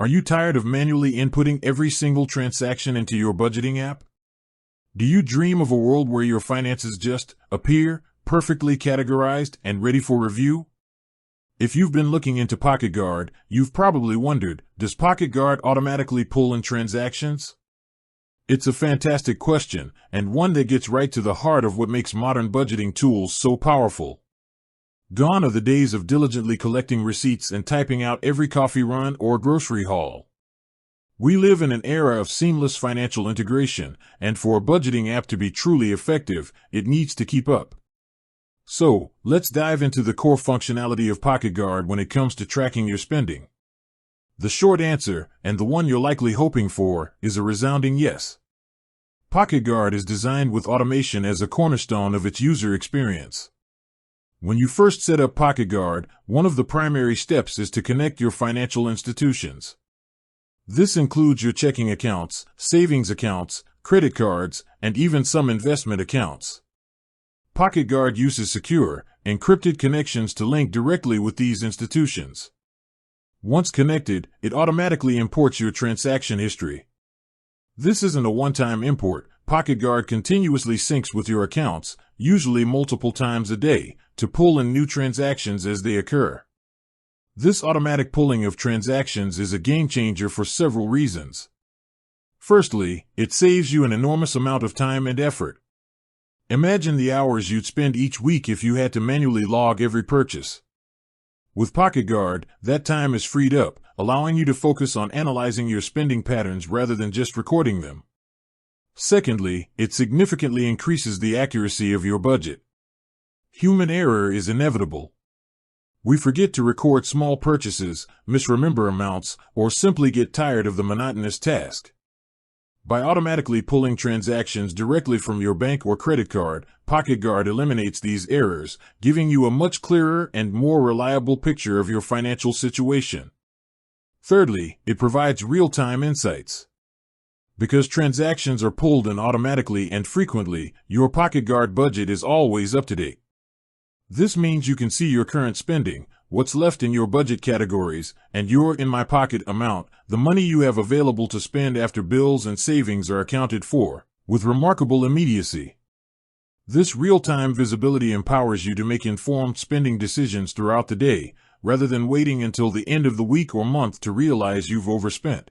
Are you tired of manually inputting every single transaction into your budgeting app? Do you dream of a world where your finances just appear, perfectly categorized and ready for review? If you've been looking into Pocketguard, you've probably wondered, does Pocketguard automatically pull in transactions? It's a fantastic question, and one that gets right to the heart of what makes modern budgeting tools so powerful. Gone are the days of diligently collecting receipts and typing out every coffee run or grocery haul. We live in an era of seamless financial integration, and for a budgeting app to be truly effective, it needs to keep up. So, let's dive into the core functionality of Pocketguard when it comes to tracking your spending. The short answer, and the one you're likely hoping for, is a resounding yes. Pocketguard is designed with automation as a cornerstone of its user experience. When you first set up Pocketguard, one of the primary steps is to connect your financial institutions. This includes your checking accounts, savings accounts, credit cards, and even some investment accounts. Pocketguard uses secure, encrypted connections to link directly with these institutions. Once connected, it automatically imports your transaction history. This isn't a one-time import. Pocketguard continuously syncs with your accounts, usually multiple times a day, to pull in new transactions as they occur. This automatic pulling of transactions is a game changer for several reasons. Firstly, it saves you an enormous amount of time and effort. Imagine the hours you'd spend each week if you had to manually log every purchase. With Pocketguard, that time is freed up, allowing you to focus on analyzing your spending patterns rather than just recording them. Secondly, it significantly increases the accuracy of your budget. Human error is inevitable. We forget to record small purchases, misremember amounts, or simply get tired of the monotonous task. By automatically pulling transactions directly from your bank or credit card, Pocketguard eliminates these errors, giving you a much clearer and more reliable picture of your financial situation. Thirdly, it provides real-time insights. Because transactions are pulled in automatically and frequently, your Pocketguard budget is always up to date. This means you can see your current spending, what's left in your budget categories, and your in my pocket amount, the money you have available to spend after bills and savings are accounted for, with remarkable immediacy. This real-time visibility empowers you to make informed spending decisions throughout the day, rather than waiting until the end of the week or month to realize you've overspent.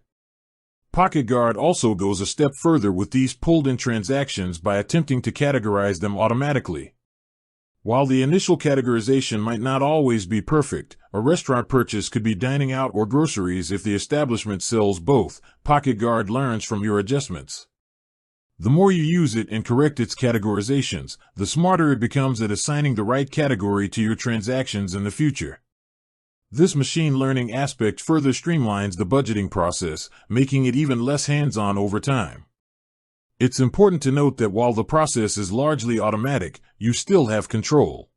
Pocketguard also goes a step further with these pulled-in transactions by attempting to categorize them automatically. While the initial categorization might not always be perfect, a restaurant purchase could be dining out or groceries if the establishment sells both. Pocketguard learns from your adjustments. The more you use it and correct its categorizations, the smarter it becomes at assigning the right category to your transactions in the future. This machine learning aspect further streamlines the budgeting process, making it even less hands-on over time. It's important to note that while the process is largely automatic, you still have control.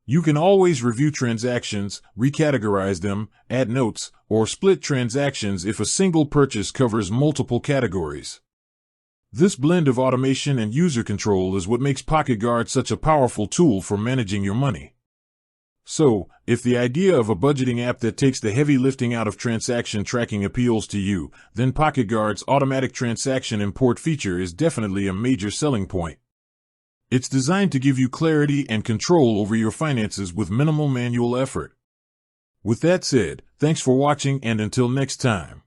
You can always review transactions, recategorize them, add notes, or split transactions if a single purchase covers multiple categories. This blend of automation and user control is what makes Pocketguard such a powerful tool for managing your money. So, if the idea of a budgeting app that takes the heavy lifting out of transaction tracking appeals to you, then Pocketguard's automatic transaction import feature is definitely a major selling point. It's designed to give you clarity and control over your finances with minimal manual effort. With that said, thanks for watching, and until next time.